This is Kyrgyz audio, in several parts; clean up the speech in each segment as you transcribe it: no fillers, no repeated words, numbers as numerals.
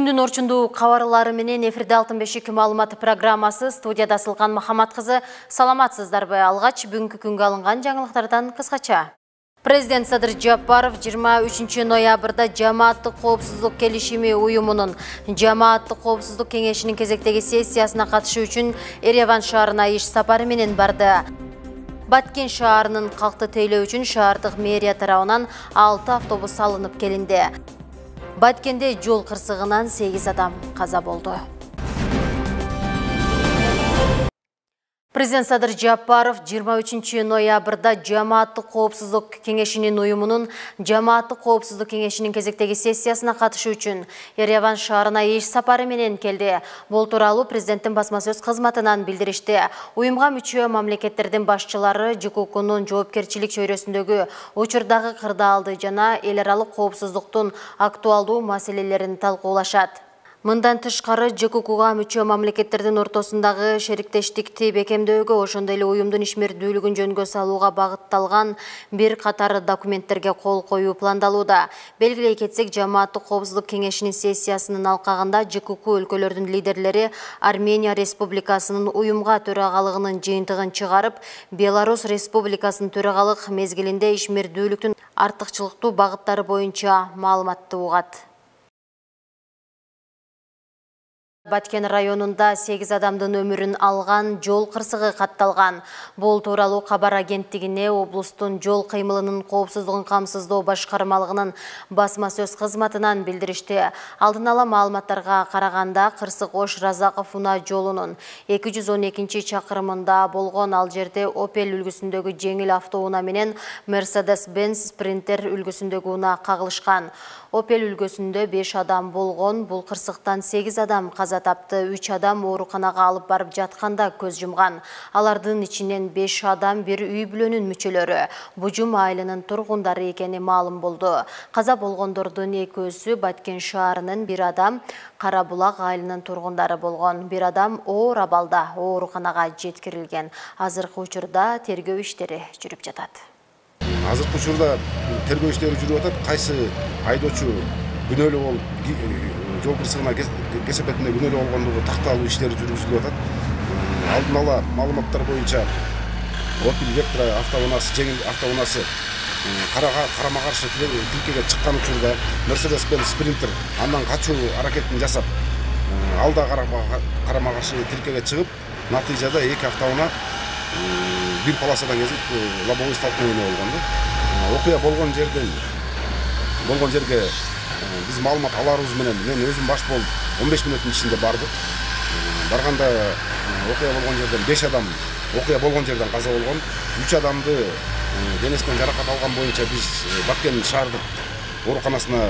Күндүн орчундуу кабарлары менен эфирде Алтын бешик маалыматы программасы студияда Сылган Махамат кызы. Саламатсыздарбы? Алгач бүгүнкү күнгө алынган жаңылыктардан кыскача. Президент Садыр Жапаров 23 ноябрда Жамааттык коопсуздук келишими уюмунун Жамааттык коопсуздук кеңешинин кезектеги сессиясына катышуу үчүн Ереван шаарына иш сапары менен барды. Баткен шаарынын калкты тейлөө үчүн шаардык мэрия тарабынан 6 автобус алынып келинди. Баткенде жол кырсыгынан 8 адам каза болду. Президент Садыр Жапаров 23 ноябрда Жамааттык коопсуздук кеңешинин уюмунун Жамааттык коопсуздук кеңешинин кезектеги сессиясына катышуу үчүн Ереван шаарына иш сапары менен келди. Бул тууралуу президенттин басма сөз кызматынан билдиришти. Уюмга мүчө мамлекеттердин башчылары ЖККнун жоопкерчилик чөйрөсүндөгү учурдагы кырдаалды жана эл аралык коопсуздуктун актуалдуу маселелерин талкуулашат. Мындан тышкары ЖККга мүчө мамлекеттердин ортосундагы шериктештикти бекемдөөгө, ошондой эле уюмдун ишмердүүлүгүн жөнгө салууга багытталган бир катар документтерге кол коюу пландалууда. Белгилей кетсек, Жамааттык коопсуздук кеңешинин сессиясынын алкагында ЖКК өлкөлөрдүн лидерлери Армения Республикасынын уюмга төрагалыгынын жыйынтыгын чыгарып, Беларусь Республикасынын төрагалык мезгилинде ишмердүүлүктүн артыкчылыктуу багыттары боюнча маалыматты угат. Баткен районунда 8 адамдын өмүрүн алган жол кырсыгы катталган. Бул тууралуу кабар агенттигине облустун жол кыймылынын коопсуздугун камсыздоо башкармалыгынын басма сөз кызматынан билдиришти. Алдын ала маалыматтарга караганда, кырсык Ош-Разаков Уна жолунун 212 чакырымында болгон. Ал жерде Opel үлгүсүндөгү жеңил автоунаа менен Mercedes-Benz Sprinter үлгүсүндөгү унаа кагылышкан. Opel үлгүсүндө 5 адам болгон. Бул кырсыктан 8 адам каза тапты. 3 адам ооруканага алып барып жатканда көз жумган. Алардын ичинен 5 адам бир үй бүлөнүн мүчөлөрү. Бужум айылынын тургундары экени маалым болду. Каза болгондордун экөөсү Баткен шаарынын, бир адам Кара Булак айылынын тургундары болгон. Бир адам оор абалда ооруканага жеткирилген. Азыркы учурда тергөө иштери жүрүп жатат. Азыркы учурда тергөө иштери жүрүп атат. Кайсы айдоочу күнөөлүү болуп жол кырсыгына кесепетинде күнөөлүү болгондугу такталуу иштери жүргүзүлүп атат. Алдын ала маалыматтар боюнча Opel Vectra автоунаасы, жеңил автоунаасы карама каршы тилкеге чыккан учурда Mercedes-Benz Sprinter андан качуу аракетин жасап, алда карама каршы тилкеге чыгып, натыйжада эки автоунаа бир полосадан кезип лобовой столкновение болгон. Окуя болгон жерге биз маалымат аларыбыз менен мен өзүм баш болуп 15 мүнөттүн ичинде бардык. Барганда окуя болгон жерден 5 адам окуя болгон жерден каза болгон. 3 адамды денесинен жаракат алган боюнча биз Баткен шаардык ооруканасына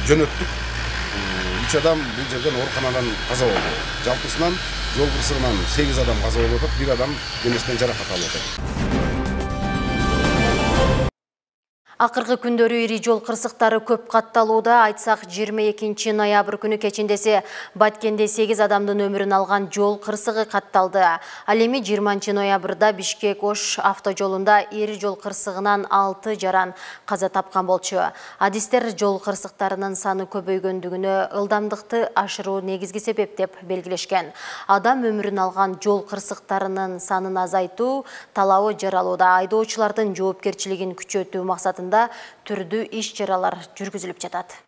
жөнөттүк. 3 адам бул жерден ооруканадан каза болду. Жалпысынан жол кырсыгынан 8 адам каза болуп атат, 1 адам денесинен жаракат алып атат. Акыркы күндөрү ири жол кырсыктары көп катталууда. Айтсак, 22 ноябрь күнү кечиндеси Баткенде 8 адамдын өмүрүн алган жол кырсыгы катталды. Ал эми 20 ноябрда Бишкек-Ош автожолунда ири жол кырсыгынан 6 жаран каза тапкан болчу. Адистер жол кырсыктарынын саны көбөйгөндүгүнө ылдамдыкты ашыруу негизги себеп деп белгилешкен. Адам өмүрүн алган жол кырсыктарынын санын азайтуу талабы жаралууда. Айдоочулардын жоопкерчилигин күчөтүү максатында түрдүү иш-чаралар жүргүзүлүп жатат.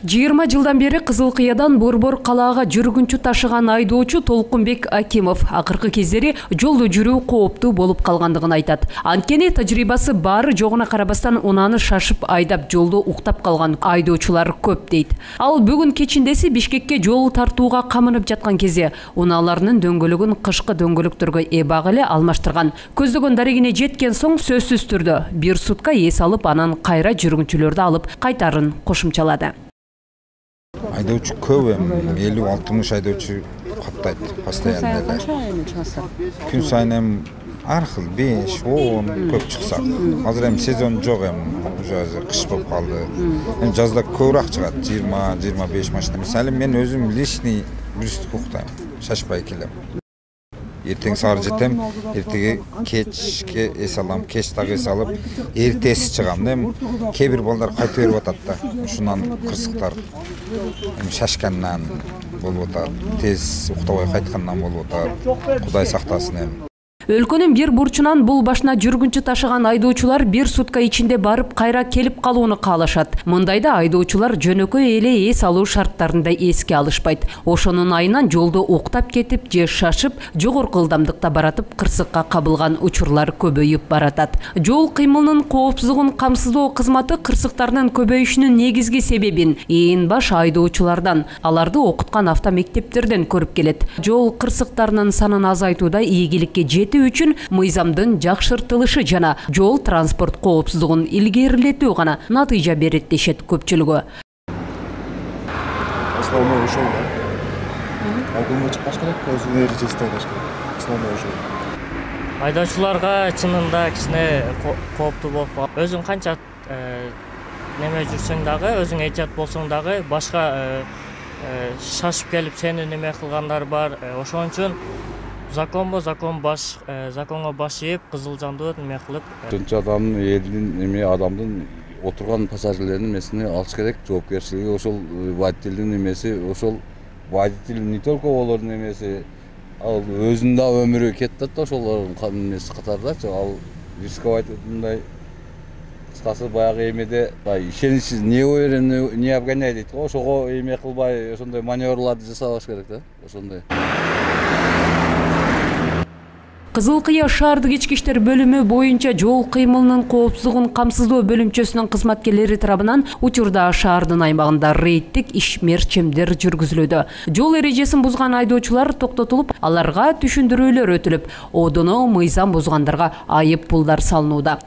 20 жылдан бери Кызылкыядан Борбор калаага жүргүнчү ташыган айдоочу Толкунбек Акимов акыркы кездери жолдо жүрүү кооптуу болуп калгандыгын айтат. Анткени тажрыйбасы бары жогуна карабастан унааны шашып айдап жолдо уктап калган айдоочулар көп дейт. Ал бүгүн кечиндеси Бишкекке жол тартууга камынып жаткан кезде унааларынын дөңгөлөгүн кышкы дөңгөлөктөргө эбак эле алмаштырган. Көздөгөн дарегине жеткен соң сөзсүз түрдө бир сутка эс алып, анан кайра жүргүнчүлөрдү алып кайтарын кошумчалады. Айдоочу көп, 50-60 айдоочу каттайт постоянно эле. Күн сайын ар кыл 5-10 көп чыкса. Азыр эми сезон жок, уже кыш болуп калды. Жазда көбүрөөк чыгат, 20-25 машина. Мисалы мен өзүм личный бир сутка уктайм, шашпай келем. эртең саар жетем, эртеге кечке эс алам, кеч дагы эс алып, эртеси чыгам. Эми кээ бир балдар кайтып берип атат да. Ушунан кырсыктар шашкандан болуп атат, тез уктабай кайткандан болуп атат. Кудай сактасын эми. Өлкөнүн бир бурчунан бул башына жүргүнчү ташыган айдоочулар бир сутка ичинде барып кайра келип калууну каалашат. Мындайда айдоочулар жөнөкөй эле эс алуу шарттарында эске алышпайт. Ошонун айынан жолдо уктап кетип же шашып, жогорку ылдамдыкта баратып кырсыкка кабылган учурлар көбөйүп баратат. Жол кыймылынын коопсуздугун камсыздоо кызматы кырсыктардын көбөйүшүнүн негизги себебин ээн баш айдоочулардан, аларды окуткан автомектептерден көрүп келет. Жол кырсыктарынын санын азайтууда ийгиликке үчүн мыйзамдын жакшыртылышы жана жол транспорт коопсуздугун илгерилетүү гана натыйжа берет дешет көпчүлүгү. Основной ошол да. Алдыңга чыкпаш керек, өзүнүн эрежесин айтыш керек. Основной ошол. Айдоочуларга чынында кичине кооптуу болуп, өзүң канча неме жүрсөң дагы, өзүң эжат болсоң дагы башка шашып келип сени неме кылгандар бар. Ошон үчүн законго баш ийип, кызыл жандуу неме кылып. Тынч адамдын, элдин, адамдын отурган пассажирлердин эмесине алыш керек, жоопкерчилиги ошол водительдин эмеси, ошол водитель не только олордун эмеси, ал өзүнүн да өмүрү кетет да ошолордун эмеси катардачы, ал рисковать мындай кыскасы баягы эмеде ишеничсиз не уверен, не обгоняй дейт го, ошого эме кылбай, ошондой маневрларды жасабаш керек да, ошондой. Кызыл Кыя шаардык ички иштер бөлүмү боюнча жол кыймылынын коопсуздугун камсыздоо бөлүмчөсүнүн кызматкерлери тарабынан учурда шаардын аймагында рейдтик ишмерчемдер жүргүзүлүүдө. Жол эрежесин бузган айдоочулар токтотулуп, аларга түшүндүрүүлөр өтүлүп, одоно мыйзам бузгандарга айып пулдар салынууда.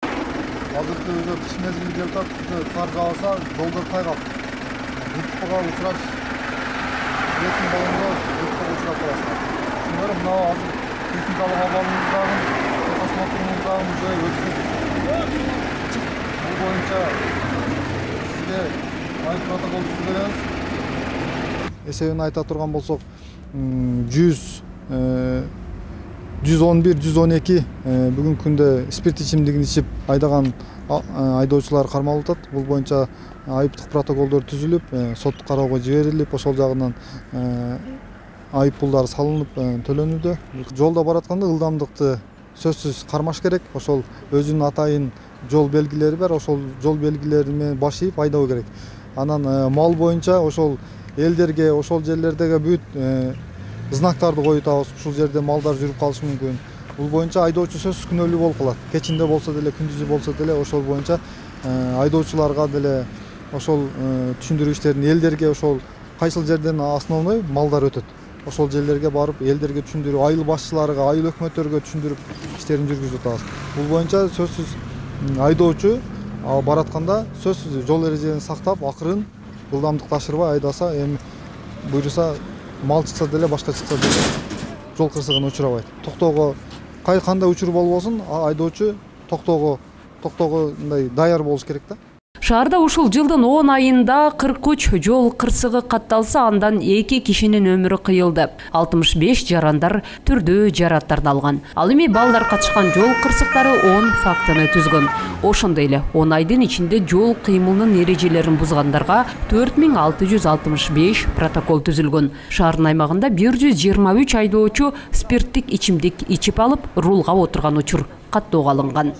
Азыркы кыш мезгили келип атат, кар жааса, жолдор тайгак. Утпага учураш, эртең болгондо утпага учурап каласың. Ошондо мына азыр техникалык абалымыздагы, осмотрумуздагы уже өткөрүлдү. Бул боюнча сизге айып протокол түзүп беребиз. Эсебин айта турган болсок, 111, 112 бүгүнкү күндө спирт ичимдигин ичип айдаган айдоочулар кармалып атат. Бул боюнча айыптык протоколдор түзүлүп, соттук кароого жиберилип, ошол жагынан айып пулдар салынып төлөнүүдө. Жолдо баратканда ылдамдыкты сөзсүз кармаш керек. Ошол өзүнүн атайын жол белгилери бар. Ошол жол белгилери менен баш ийип айдоо керек. Анан мал боюнча ошол элдерге, ошол жерлердеги бүт знактарды коютабыз. Ушул жерде малдар жүрүп калышы мүмкүн. Бул боюнча айдоочу сөзсүз күнөөлүү болуп калат. Кечинде болсо деле, күндүзү болсо деле ошол боюнча айдоочуларга деле ошол түшүндүрүү иштерин элдерге ошол кайсыл жерден основной малдар өтөт. Ошол жерлерге барып, элдерге түшүндүрүү, айыл башчыларга, айыл өкмөттөргө түшүндүрүп иштерин жүргүзүп атабыз. Бул боюнча сөзсүз айдоочу баратканда сөзсүз жол эрежесин сактап, акырын, ылдамдыкты ашырбай айдаса, эми буйруса мал чыкса деле, башка чыкса деле жол кырсыгына учурабайт. Токтоого кандай учур болбосун, айдоочу токтоого мындай даяр болуш керек да. Шаарда ушул жылдын 10 айында 43 жол кырсыгы катталса, андан 2 кишинин өмүрү кыйылды. 65 жарандар түрдүү жараттарды алган. Ал эми балдар катышкан жол кырсыктары 10 фактыны түзгөн. Ошондой эле 10 айдын ичинде жол кыймылынын эрежелерин бузгандарга 4665 протокол түзүлгөн. Шаардын аймагында 123 айдоочу спирттик ичимдик ичип алып, рулга отурган учур каттоого алынган.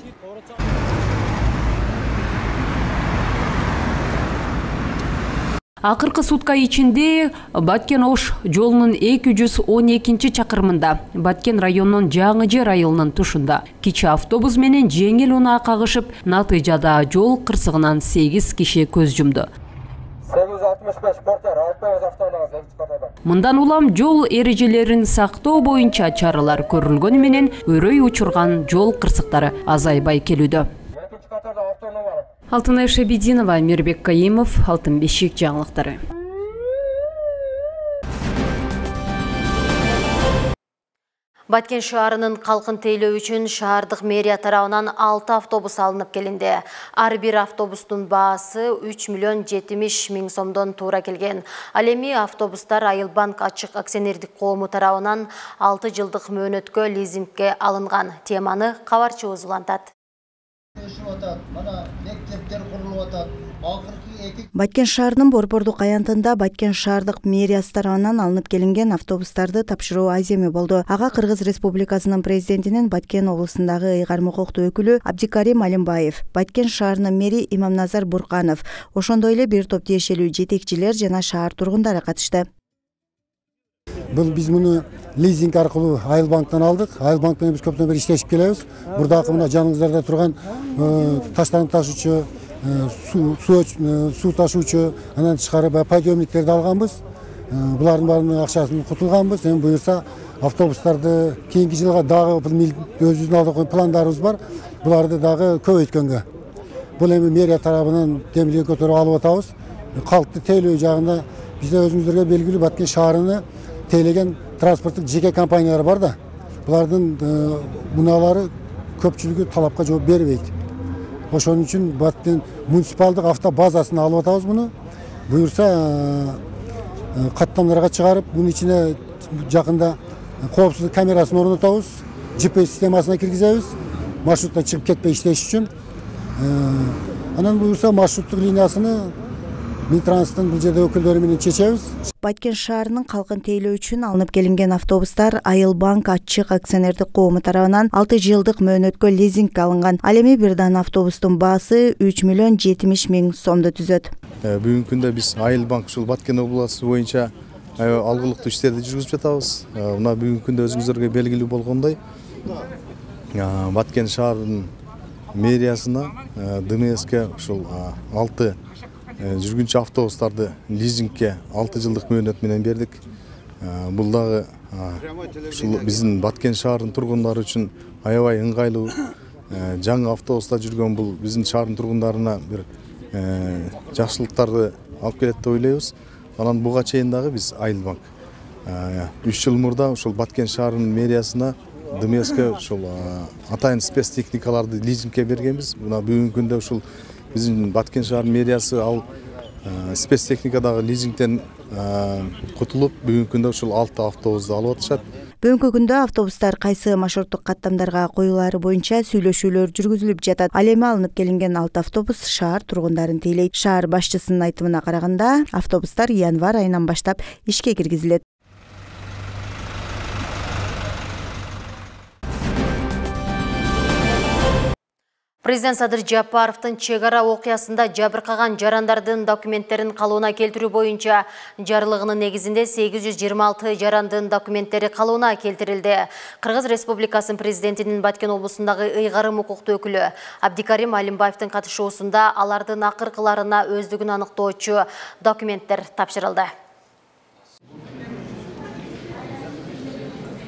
Акыркы сутка ичинде Баткен-Ош жолунун 212 чакырымында Баткен районунун Жаңы-Жер айылынын тушунда кичи автобус менен жеңил унаа кагышып, натыйжада жол кырсыгынан 8 киши көз жумду. 865 портер, 6 автоунаа. Мындан улам жол эрежелерин сактоо боюнча чаралар көрүлгөнү менен өрөй учурган жол кырсыктары азайбай келүүдө. Алтынай Шабидинова, Мирбек Каимов, Алтын бешик жаңылыктары. Баткен шаарынын калкын тейлөө үчүн шаардык мэрия тарабынан 6 автобус алынып келинди. Ар бир автобустун баасы 3 миллион 70 миң сомдон туура келген. Ал эми автобустар Айылбанк ачык акционердик коому тарабынан 6 жылдык мөөнөткө лизингке алынган. Теманы кабарчыбыз улантат. Баткен шаарынын Борбордук аянтында Баткен шаардык мэриясы тарабынан алынып келинген автобустарды тапшыруу аземи болду. Ага Кыргыз Республикасынын президентинин Баткен облусундагы ыйгарым укуктуу өкүлү Абдикарим Алимбаев, Баткен шаарынын мэри Имамназар Бурканов, ошондой эле бир топ тиешелүү жетекчилер жана шаар тургундары катышты. Biz bunu leasing arkılуу Айылбанктан алдык. Айылбанктан biz көптөн бери иштешип келебиз. Бурдагы мына жаныңыздарда турган таштарын ташуучу, суу ташуучу, анан тышкары подъемниктерди алганбыз. Булардын баарынын акчасын кутулганбыз. Эми буюрса автобустарды кийинки жылга дагы өзүбүздүн алдыгы пландарыбыз бар. Буларды дагы көбөйткөнгө. Бул эми мэрия тарабынан темирге көтөрүп алып атабыз. Калкты тейлөө жагында бизде өзүңүздөргө белгилүү Баткен шаарыны тейлеген транспорттук жеке компаниялар бар да. Булардын муналары көпчүлүгү талапка жооп бербейт. Ошон үчүн Баткен муниципалдык автобазасын алып атабыз буну. Буюрса каттамдарга чыгарып, бунун ичине жакында коопсуздук камерасын орнотобуз, GPS системасына киргизебиз, маршрутта чыгып кетпей иштеш үчүн. Анан буюрса маршруттук линиясыны Минтранстын бул жерде өкүлдөрү менен чечебиз. Баткен шаарынын калкын тейлөө үчүн алынып келинген автобустар Айылбанк ачык акционердик коому тарабынан 6 жылдык мөөнөткө лизингке алынган. Ал эми бир дана автобустун баасы 3 миллион 70 миң сомду түзөт. Бүгүнкү күндө биз Айылбанк ушул Баткен областы боюнча алгылыктуу иштерди жүргүзүп жатабыз. Мына бүгүнкү күндө өзүңүздөргө белгилүү болгондой Баткен шаарынын мэриясына ДНСке ушул 6 жүргүнчү автобустарды лизингке 6 жылдык мөөнөт менен бердик. Бул дагы ушул биздин Баткен шаарынын тургундары үчүн аябай ыңгайлуу. Жаңы автобуста жүргөн бул биздин шаардын тургундарына бир жакшылыктарды алып келет деп ойлойбуз. Анан буга чейин дагы биз Айылбанк 3 жыл мурда ушул Баткен шаарынын мэриясына ДМСке ушул атайын спецтехникаларды лизингке бергенбиз. Мына бүгүнкү күндө ушул биздин Баткен шаар мэриясы ал спецтехникадагы лизингден кутулуп, бүгүнкү күндө ушул 6 автобусту алып атышат. Бүгүнкү күндө автобустар кайсы маршруттук каттамдарга коюлары боюнча сүйлөшүүлөр жүргүзүлүп жатат. Ал эми алынып келинген 6 автобус шаар тургундарын тейлейт. Шаар башчысынын айтымына караганда, автобустар январь айынан баштап ишке киргизилет. Президент Садыр Жапаровдун чек ара окуясында жабыркаган жарандардын документтерин калууна келтирүү боюнча жарлыгынын негизинде 826 жарандын документтери калууна келтирилди. Кыргыз Республикасынын президентинин Баткен облусундагы ыйгарым укуктуу өкүлү Абдикарим Алимбаевдин катышуусунда алардын акыркыларына өздүгүн аныктоочу документтер тапшырылды.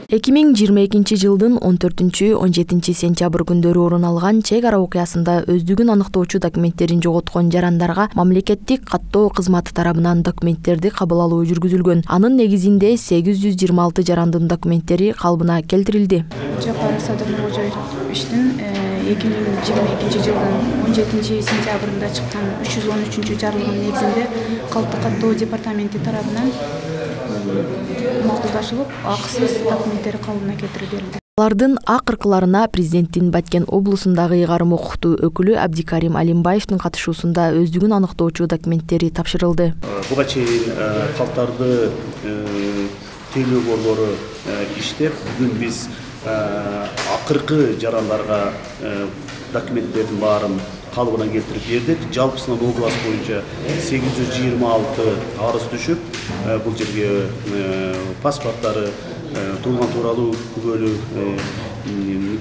2022 жылдын 14-17 сентябрь күндөрү орун алган чек ара окуясында өздүгүн аныктоочу документтерин жоготкон жарандарга мамлекеттик каттоо кызматы тарабынан документтерди кабыл алуу жүргүзүлгөн. Анын негизинде 826 жарандын документтери калыбына келтирилди. Жапаров Садыр Нурможоевичтин 2022 жылдын 17 сентябрында чыккан 313 жарлыгынын негизинде калктык каттоо департаменти тарабынан макулдашылып, акысыз документтери калыбына келтирип берилди. Алардын акыркыларына президенттин Баткен облусундагы ыйгарым укуктуу өкүлү Абдикарим Алимбаевдин катышуусунда өздүгүн аныктоочу документтери тапшырылды. Буга чейин калктарды тейлөө борбору иштеп, бүгүн биз акыркы жарандарга документтердин баарын калыбына келтирип бердик. Жалпысынан облас боюнча 826 арыз түшүп, бул жерге паспорттары, туулган тууралуу күбөлү,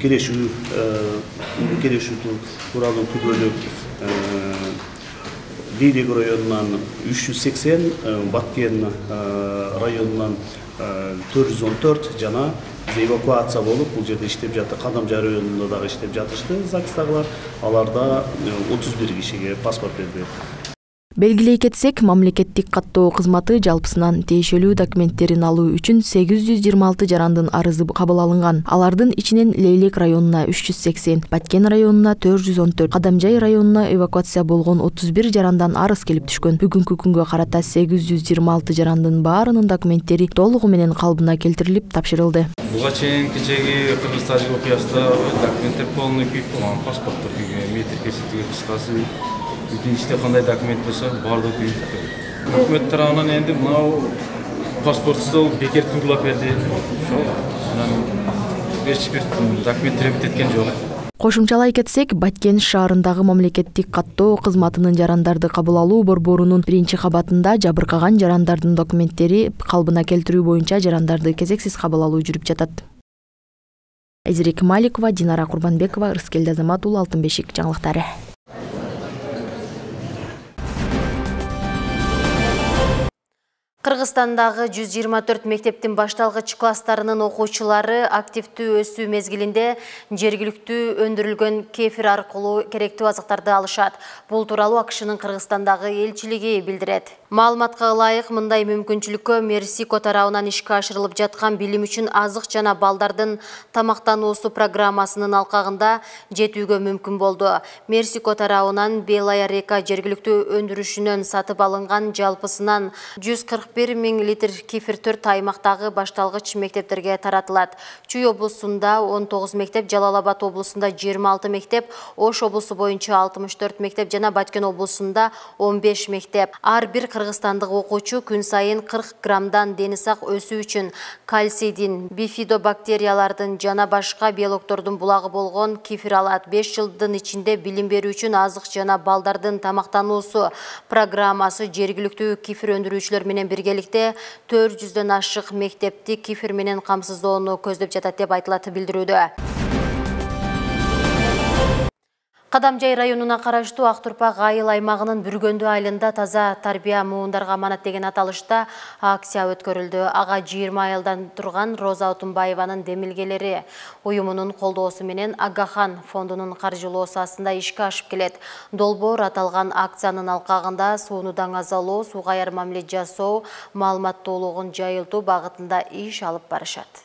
келешүү тууралуу күбөлү Лилек районунан 380, Баткен районунан 414 жана эвакуация болуп, бул жерде иштеп жатты. Кадамжай районунда дагы иштеп жатышты. ЗАГСтагылар аларда 31 кишиге паспорт берди. Белгилей кетсек, мамлекеттик каттоо кызматы жалпысынан тиешелүү документтерин алуу үчүн 826 жарандын арызы кабыл алынган. Алардын ичинен Лейлек районуна 380, Баткен районуна 414, Кадамжай районуна эвакуация болгон 31 жарандан арыз келип түшкөн. Бүгүнкү күнгө карата 826 жарандын баарынын документтери толугу менен калыбына келтирилип тапшырылды. Буга чейин кечеги Кыргыз Тажик окуясында документтер полный күйүп болгон, паспорттор күйгөн, метр кесиптиги кыскасы иште кандай документ болсо баардыгы күйүп. Өкмөт тарабынан энди мынау паспортсуз бекер турлап берди. Ошол эч бир документ талап эткен жок. Кошумчалай кетсек, Баткен шаарындагы мамлекеттик каттоо кызматынын жарандарды кабыл алуу борборунун биринчи кабатында жабыркаган жарандардын документтери калыбына келтирүү боюнча жарандарды кезексиз кабыл алуу жүрүп жатат. Эзирек Маликова, Динара Курбанбекова, Ырыскелди Азаматулы, Алтын бешик жаңылыктары. Кыргызстандагы 124 мектептин башталгыч класстарынын окуучулары активдүү өсүү мезгилинде жергиликтүү өндүрүлгөн кефир аркылуу керектүү азыктарды алышат. Бул тууралуу АКШнын Кыргызстандагы элчилиги билдирет. Маалыматка ылайык, мындай мүмкүнчүлүккө Мерсико тарабынан ишке ашырылып жаткан билим үчүн азык жана балдардын тамактануусу программасынын алкагында жетүүгө мүмкүн болду. Мерсико тарабынан Белая река жергиликтүү өндүрүшүнөн сатып алынган жалпысынан 141 000 литр кефир 4 аймактагы башталгыч мектептерге таратылат. Чүй облусунда 19 мектеп, Жалал-Абад облусунда 26 мектеп, Ош облусу боюнча 64 мектеп жана Баткен облусунда 15 мектеп. Ар бир кыргызстандык окуучу күн сайын 40 граммдан дени сак өсүү үчүн кальцийдин, бифидобактериялардын жана башка белоктордун булагы болгон кефир алат. 5 жылдын ичинде билим берүү үчүн азык жана балдардын тамактануусу программасы жергиликтүү кефир өндүрүүчүлөр менен биргеликте 400дөн ашык мектепти кефир менен камсыздоону көздөп жатат деп айтылат билдирүүдө. Кадамжай районуна караштуу Актурпак айыл аймагынын Бүргөндү айылында таза тарбия муундарга аманат деген аталышта акция өткөрүлдү. Ага 20 айылдан турган Роза Отунбаеванын демилгелери уюмунун колдоосу менен Агахан фондунун каржылоосу астында ишке ашып келет. Долбоор аталган акциянын алкагында сууну даңазалоо, сууга аяр мамиле жасоо, маалыматтуулугун жайылтуу багытында иш алып барышат.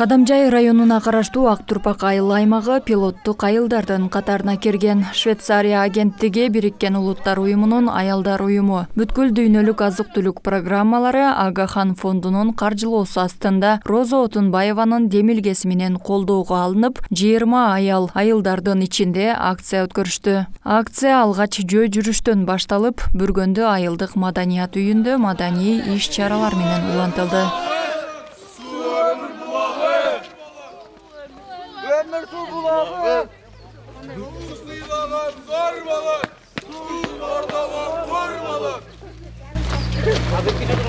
Кадамжай районуна караштуу Актурпак айыл аймагы пилоттук айылдардын катарына кирген. Швейцария агенттиги Бириккен Улуттар уюмунун аялдар уюму. Бүткүл дүйнөлүк азык-түлүк программалары Агахан фондунун каржылоосу астында Роза Отунбаеванын демилгеси менен колдоого алынып, 20 аял айылдардын ичинде акция өткөрүштү. Акция алгач жөө жүрүштөн башталып, Бүргөндү айылдык маданият үйүндө маданий иш-чаралар менен улантылды.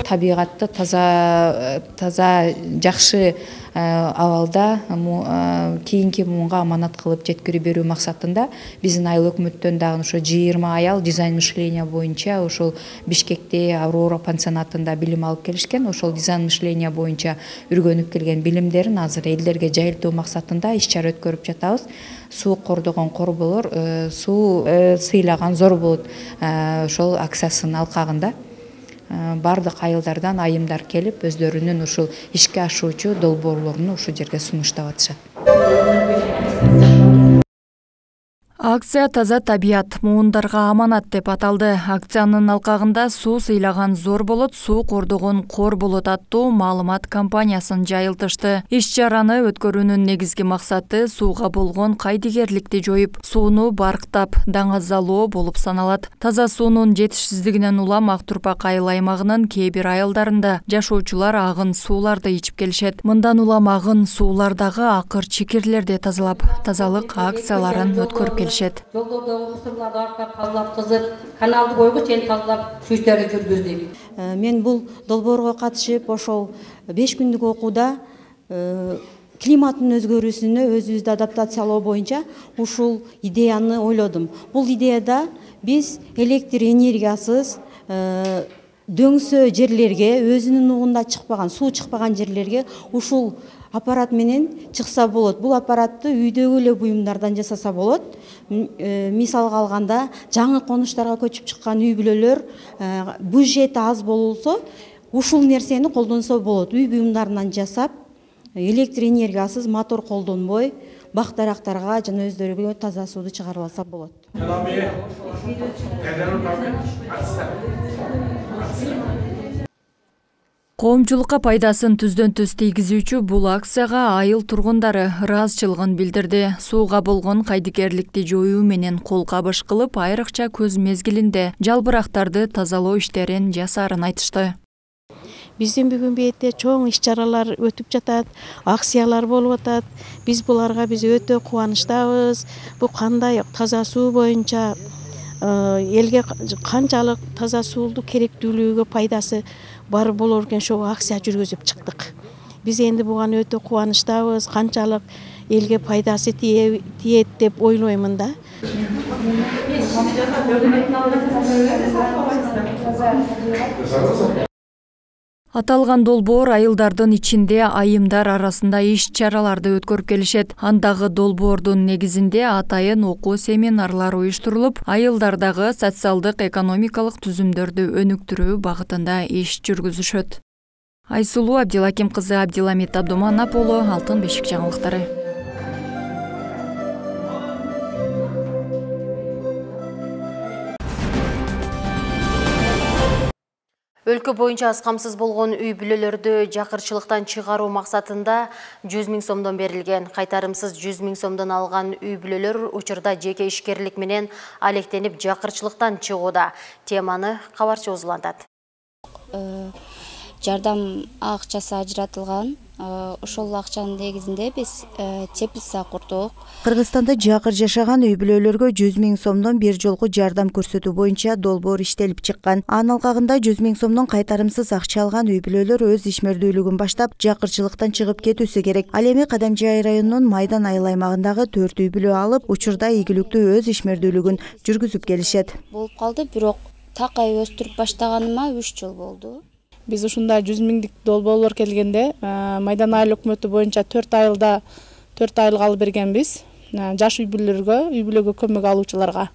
Табигатты таза жакшы абалда кийинки муунга аманат кылып жеткирип берүү максатында биздин айыл өкмөттөн дагы ошо 20 аял дизайн мышления боюнча ошол Бишкекте Аврора пансионатында билим алып келишкен. Ошол дизайн мышления боюнча үйрөнүп келген билимдерин азыр элдерге жайылтуу максатында иш-чара өткөрүп жатабыз. Суу кордогон корболор, суу сыйлаган зор болот ошол акциясынын алкагында бардык айылдардан айымдар келип, өздөрүнүн ушул ишке ашуучу долбоорлорун ушул жерге сунуштап атышат. Акция таза табият муундарга аманат деп аталды. Акциянын алкагында суу сыйлаган зор болот, суу кордогон кор болот аттуу маалымат кампаниясын жайылтышты. Иш-чараны өткөрүүнүн негизги максаты сууга болгон кайдыгерликти жоюп, сууну барктап, даңазалоо болуп саналат. Таза суунун жетишсиздигинен улам Актурпак айыл аймагынын кээ бир айылдарында жашоочулар агын сууларды ичип келишет. Мындан улам агын суулардагы акыр чикирлерди тазалап, тазалык акцияларын өткөрүп келишет. келишет. Жолдордогу кусурларды аркап тазалап кызып, каналды бойго чейин тазалап şu işleri жүргүздүк. Мен бул долбоорго катышып, ошол 5 күндүк окууда климаттын өзгөрүүсүнө өзүбүздү адаптациялоо боюнча ушул идеяны ойлодум. Бул идеяда биз электр энергиясыз дөңсө жерлерге, өзүнүн угунда чыкпаган, суу чыкпаган жерлерге ушул аппарат менен чыкса болот. Бул аппаратты үйдөгү эле буюмдардан жасаса болот. Мисалга алганда, жаңы конуштарга көчүп чыккан үй бүлөлөр бюджети аз болсо, ушул нерсени колдонсо болот. Үй буюмдарынан жасап, электр энергиясыз мотор колдонбой, бак-дарактарга жана өздөрүгө таза сууду чыгарып алса болот. Коомчулукка пайдасын түздөн-түз тийгизүүчү бул акцияга айыл тургундары ыраазычылыгын билдирди. Сууга болгон кайдыгерликти жоюу менен кол кабыш кылып, айрыкча көз мезгилинде жалбырактарды тазалоо иштерин жасаарын айтышты. Биздин бүгүн бетте чоң иш-чаралар өтүп жатат, акциялар болуп атат. Биз буларга өтө кубанычтабыз. Бу кандай таза суу боюнча элге канчалык таза сууду керектүүлүгүгө пайдасы бар болор экен, ошол акция жүргүзүп чыктык. Биз энди буган өтө кубанычтабыз, канчалык элге пайдасы тиет деп ойлоймун да. Аталган долбоор айылдардын ичинде айымдар арасында иш-чараларды өткөрүп келишет. Андагы долбоордун негизинде атайын окуу семинарлар уюштурулуп, айылдардагы социалдык экономикалык түзүмдөрдү өнүктүрүү багытында иш жүргүзүшөт. Айсулуу Абдилаким кызы, Абдиламит Абдуманап уулу, Алтын бешик жаңылыктары. Өлкө боюнча аз камсыз болгон үй бүлөлөрдү жакырчылыктан чыгаруу максатында 100 000 сомдон берилген. Кайтарымсыз 100 000 сомдон алган үй бүлөлөр учурда жеке ишкерлик менен алектенип жакырчылыктан чыгууда. Теманы кабарчы узулантат. Жардам акчасы ажыратылган. Ошол акчанын негизинде биз теплица курдук. Кыргызстанда жакыр жашаган үй бүлөлөргө 100 000 сомдон бир жолку жардам көрсөтүү боюнча долбоор иштелип чыккан. Анын алкагында 100 000 сомдон кайтарымсыз акча алган үй бүлөлөр өз ишмердүүлүгүн баштап жакырчылыктан чыгып кетүүсү керек. Ал эми Кадамжай районунун Майдан айыл аймагындагы 4 үй бүлө алып, учурда ийгиликтүү өз ишмердүүлүгүн жүргүзүп келишет. Болуп калды, бирок такай өстүрүп баштаганыма 3 жыл болду. Биз ушундай 100 000 долбоорлор келгенде Майдан айыл өкмөтү боюнча 4 айылга алып бергенбиз. Жаш үй бүлөгө көмөк алуучуларга.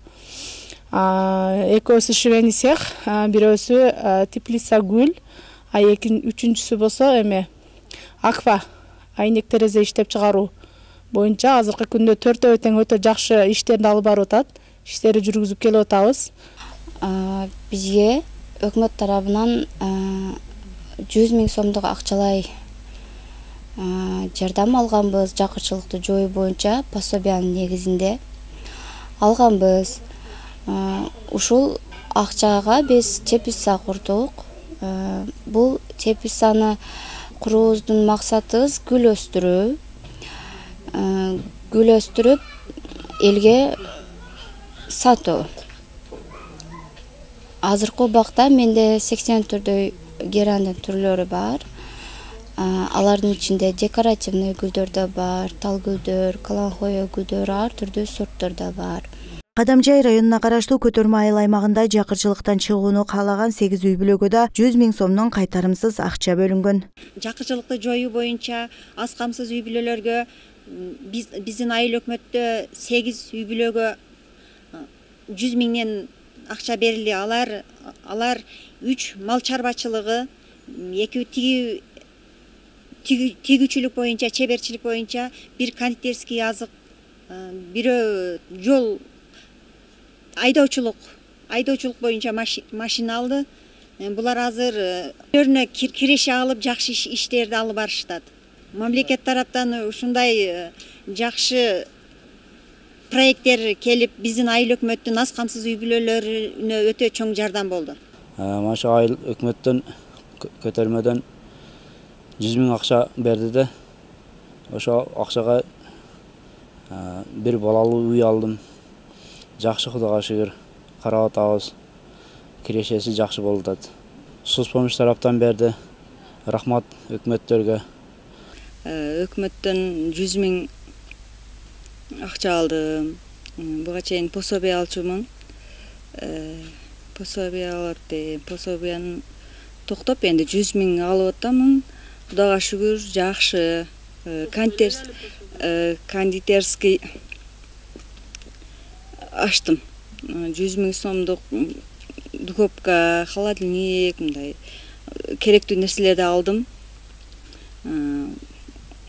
Экөөсү швейный цех, бирөөсү теплица гүл, үчүнчүсү болсо аква айнек терезе иштеп чыгаруу боюнча азыркы күндө 4 тең өтө жакшы иштерди алып барып атат. Иштери жүргүзүп келип атабыз. Бизге өкмөт тарабынан 100 000 сомдук акчалай жардам алганбыз, жакырчылыкты жоюу боюнча пособиянын негизинде алганбыз. Ушул акчага биз теплица курдук. Бул теплицаны куруубуздун максатыбыз гүл өстүрүү. Гүл өстүрүп элге сатуу. Азыркы убакта менде 80 түрдөй герандын түрлөрү бар. Алардын ичинде декоративный гүлдөр да бар, тал гүлдөр, каланхоя гүлдөр, ар түрдүү сорттор да бар. Кадамжай районуна караштуу Көтөрмө айыл аймагында жакырчылыктан чыгууну каалаган 8 үй бүлөгө да 100 000 сомдон кайтарымсыз акча бөлүнгөн. Жакырчылыкты жоюу боюнча аз камсыз үй бүлөлөргө биздин айыл өкмөттө 8 үй бүлөгө 100 000 акча берилди. Алар 3 мал чарбачылыгы, 2 тигүүчүлүк боюнча, чеберчилик боюнча, 1 кондитерский азык, бирөө жол айдоочулук боюнча машина алды. Булар азыр өздөрүнө киреше алып, жакшы иштерди алып барышат. Мамлекет тараптан ушундай жакшы проекттер келип, биздин айыл өкмөттүн аз камсыз үй бүлөлөрүнө өтө чоң жардам болду. Маша айыл өкмөттөн Көтөрмөдөн 100 000 акча берди да. Ошо акчага бир балалуу үй алдым. жакшы, Кудайга шүгүр. Карап атабыз. Кирешеси жакшы болуп атат. Соцпомощь тараптан берди. Рахмат өкмөттөргө. Өкмөттөн 100 000 акча алдым. Буга чейин пособие алчумун. Пособияны токтоп энди 100 000 алып атамын. Кудайга шүгүр, жакшы. Кондитерский аштым. 100 000 сомдук духовка, холодильник, мындай керектүү нерселерди алдым.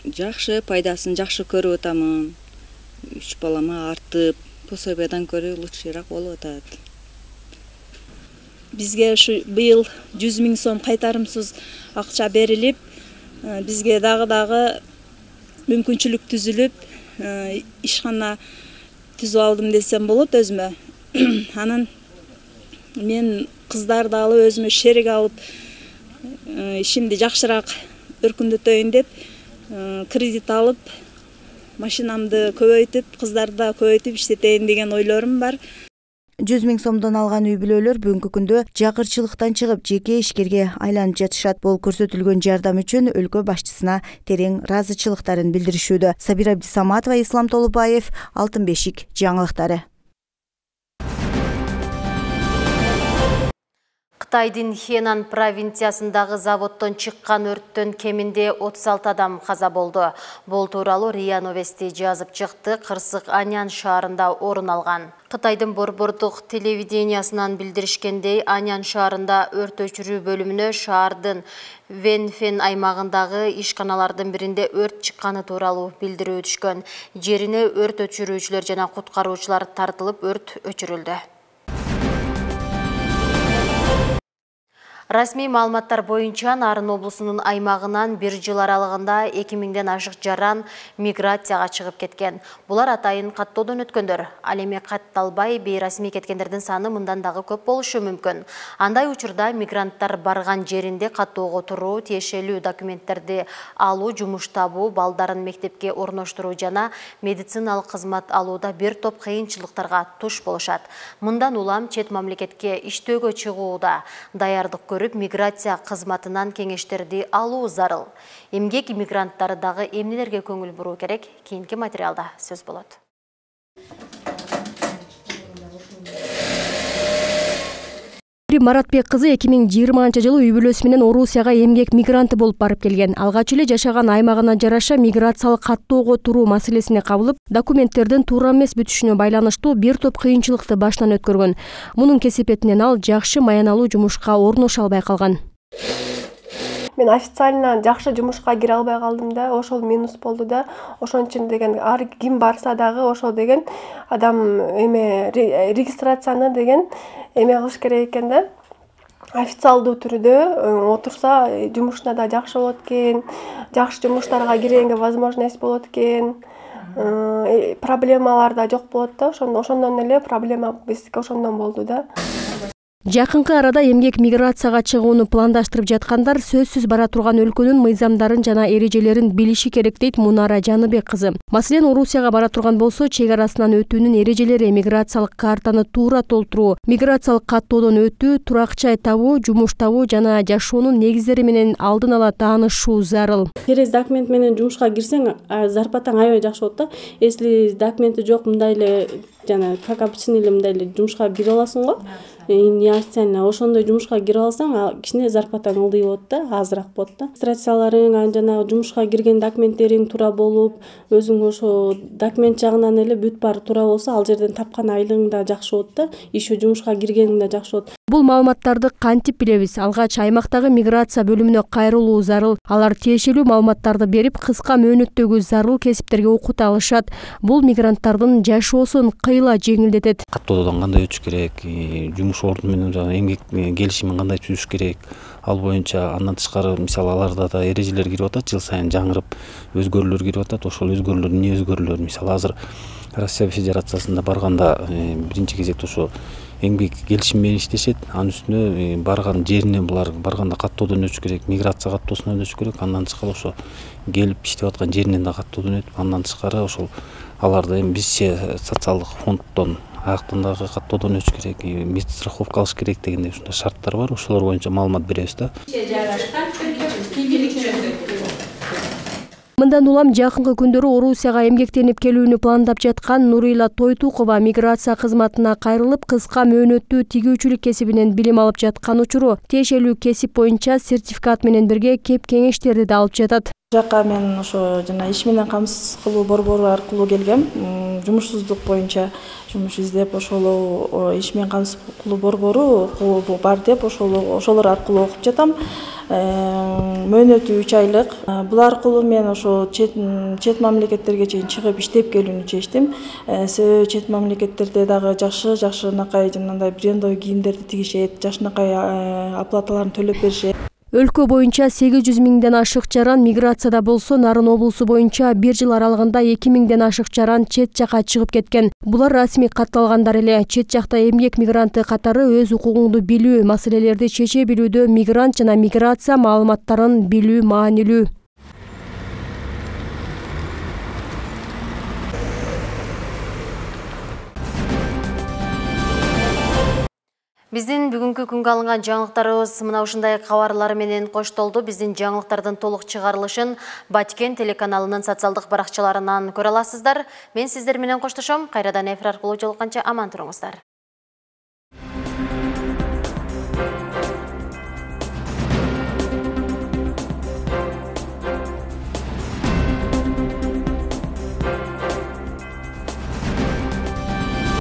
Жакшы, пайдасын жакшы көрүп атамын. 3 балама артып, пособиядан көрө лучширак болуп атат. Бизге ушу быйыл 100 000 сом кайтарымсыз акча берилип, бизге дагы мүмкүнчүлүк түзүлүп, ишкана түзүп алдым десем болот өзүмө. Анан мен кыздарды алып өзүмө шерик алып, ишимди жакшыраак өркүндөтөйүн деп кредит алып, машинамды көбөйтүп, кыздарды да көбөйтүп иштетейин деген ойлорум бар. 100 000 сомдон алган үй бүлөлөр бүгүнкү күндө жакырчылыктан чыгып жеке ишкерге айланып жатышат. Бул көрсөтүлгөн жардам үчүн өлкө башчысына терең ыраазычылыктарын билдиришүүдө. Сабира Абдисаматова, Ислам Толубаев, Алтын бешик жаңылыктары. Кытайдын Хенан провинциясындагы заводдон чыккан өрттөн кеминде 36 адам каза болду. Бул тууралуу РИА Новости жазып чыкты. Кырсык Анян шаарында орун алган. Кытайдын борбордук телевидениясынан билдиришкендей, Анян шаарында өрт өчүрүү бөлүмүнө шаардын Венфен аймагындагы ишканалардын биринде өрт чыкканы тууралуу билдирүү түшкөн. Жерине өрт өчүрүүчүлөр жана куткаруучулар тартылып, өрт өчүрүлдү. Расмий маалыматтар боюнча Нарын облусунун аймагынан 1 жыл аралыгында 2000ден ашык жаран миграцияга чыгып кеткен. Булар атайын каттоодон өткөндөр. Ал эми катталбай бейрасмий кеткендердин саны мындан дагы көп болушу мүмкүн. Андай учурда мигранттар барган жеринде каттоого туруу, тиешелүү документтерди алуу, жумуш табуу, балдарын мектепке орноштуруу жана медициналык кызмат алууда бир топ кыйынчылыктарга туш болушат. Мындан улам чет мамлекетке иштөөгө чыгууда даярдык көрүп, миграция кызматынан кеңештерди алуу зарыл. Эмгек мигранттары дагы эмнелерге көңүл буруу керек? Кийинки материалда сөз болот. Маратбек кызы 2020-жылы үй бүлөсү менен Орусияга эмгек мигранты болуп барып келген. Алгач эле жашаган аймагына жараша миграциялык каттоого туруу маселесине кабылып, документтердин туура эмес бүтүшүнө байланыштуу бир топ кыйынчылыкты башынан өткөргөн. Мунун кесепетинен ал жакшы маяналуу жумушка орноша албай калган. Мен официально жакшы жумушка кире албай калдым да, ошол минус болду да. Ошон үчүн деген ар ким барса дагы ошол деген адам регистрацияны деген эме кылыш керек экен да. Официалдуу түрдө отурса жумушуна да жакшы болот экен, жакшы жумуштарга киргенге возможность болот экен. Проблемалар да жок болот да. Ошондон эле проблема бизге ошондон болду да. Жакынкы арада эмгек миграцияга чыгууну пландаштырып жаткандар сөзсүз бара турган өлкөнүн мыйзамдарын жана эрежелерин билиши керек дейт Мунара Жаныбек кызы. Маселен, Орусияга бара турган болсо, чек арасынан өтүүнүн эрежелери, миграциялык картаны туура толтуруу, миграциялык каттоодон өтүү, турак жай табуу, жумуш табуу жана жашоонун негиздери менен алдын ала таанышуу зарыл. Терез документ менен жумушка кирсең, зарплатаң аябай жакшы болот да. Если документи жок, мындай эле жана как обычный эле мындай эле жумушка кире аласың го. Неофициально ошондой жумушка кире алсаң, кичине зарплатаң ылдый болот да, азыраак болот да. Регистрацияларың, жана жумушка кирген документтериң туура болуп, өзүң ошо документ жагынан эле бүт баары туура болсо, ал жерден тапкан айлыгың да жакшы болот да, иши жумушка киргениң да жакшы болот. Бул маалыматтарды кантип билебиз? Алгач аймактагы миграция бөлүмүнө кайрылуу зарыл. Алар тиешелүү маалыматтарды берип, кыска мөөнөттөгү зарыл кесиптерге окута алышат. Бул мигранттардын жашоосун кыйла жеңилдетет. Каттоодон кандай өтүш керек, жумуш орду менен эмгек келишимин кандай түзүш керек, ал боюнча андан тышкары мисалы аларда да эрежелер кирип атат, жыл сайын жаңырып өзгөрүүлөр кирип атат. Ошол өзгөрүүлөр эмне өзгөрүүлөр? Мисалы азыр Россия Федерациясында барганда биринчи кезекте ошо эмгек келишим менен иштешет. Анын үстүнө барган жерине булар барганда каттоодон өтүш керек, миграция каттоосунан өтүш керек. Андан тышкары ошо келип иштеп аткан жеринен да каттоодон өтүп, андан тышкары ошол аларды эми бизче социалдык фонддон аяктан дагы каттоодон өтүш керек, медстраховка алыш керек дегендей ушундай шарттар бар. Ошолор боюнча маалымат беребиз да. Мындан улам жакынкы күндөрү Орусияга эмгектенип келүүнү пландап жаткан Нурила Тойтукова миграция кызматына кайрылып, кыска мөөнөттүү тигүүчүлүк кесибинен билим алып жаткан учуру тиешелүү кесип боюнча сертификат менен бирге кеп кеңештерди да алып жатат. Жакка мен ошо жана иш менен камсыз кылуу борбору аркылуу келгем. Жумушсуздук боюнча жумуш издеп, ошол иш менен камсыз кылуу борбору бар деп ошолор аркылуу окуп жатам. Мөөнөтү 3 айлык. Бул аркылуу мен ошо чет мамлекеттерге чейин чыгып иштеп келүүнү чечтим. Себеби чет мамлекеттерде дагы жакшынакай жанагындай брендовый кийимдерди тигишет, жакшынакай оплаталарын төлөп беришет. Өлкө боюнча 800 миңден ашык жаран миграцияда болсо, Нарын облусу боюнча 1 жыл аралыгында 2 миңден ашык жаран чет жакка чыгып кеткен. Булар расмий катталгандар эле. Чет жакта эмгек мигранты катары өз укугуңду билүү, маселелерди чече билүүдө мигрант жана миграция маалыматтарын билүү маанилүү. Биздин бүгүнкү күнгө алынган жаңылыктарыбыз мына ушундай кабарлар менен коштолду. Биздин жаңылыктардын толук чыгарылышын Баткен телеканалынын социалдык баракчаларынан көрө аласыздар. Мен сиздер менен коштошом. Кайрадан эфир аркылуу жолукканча аман туруңуздар.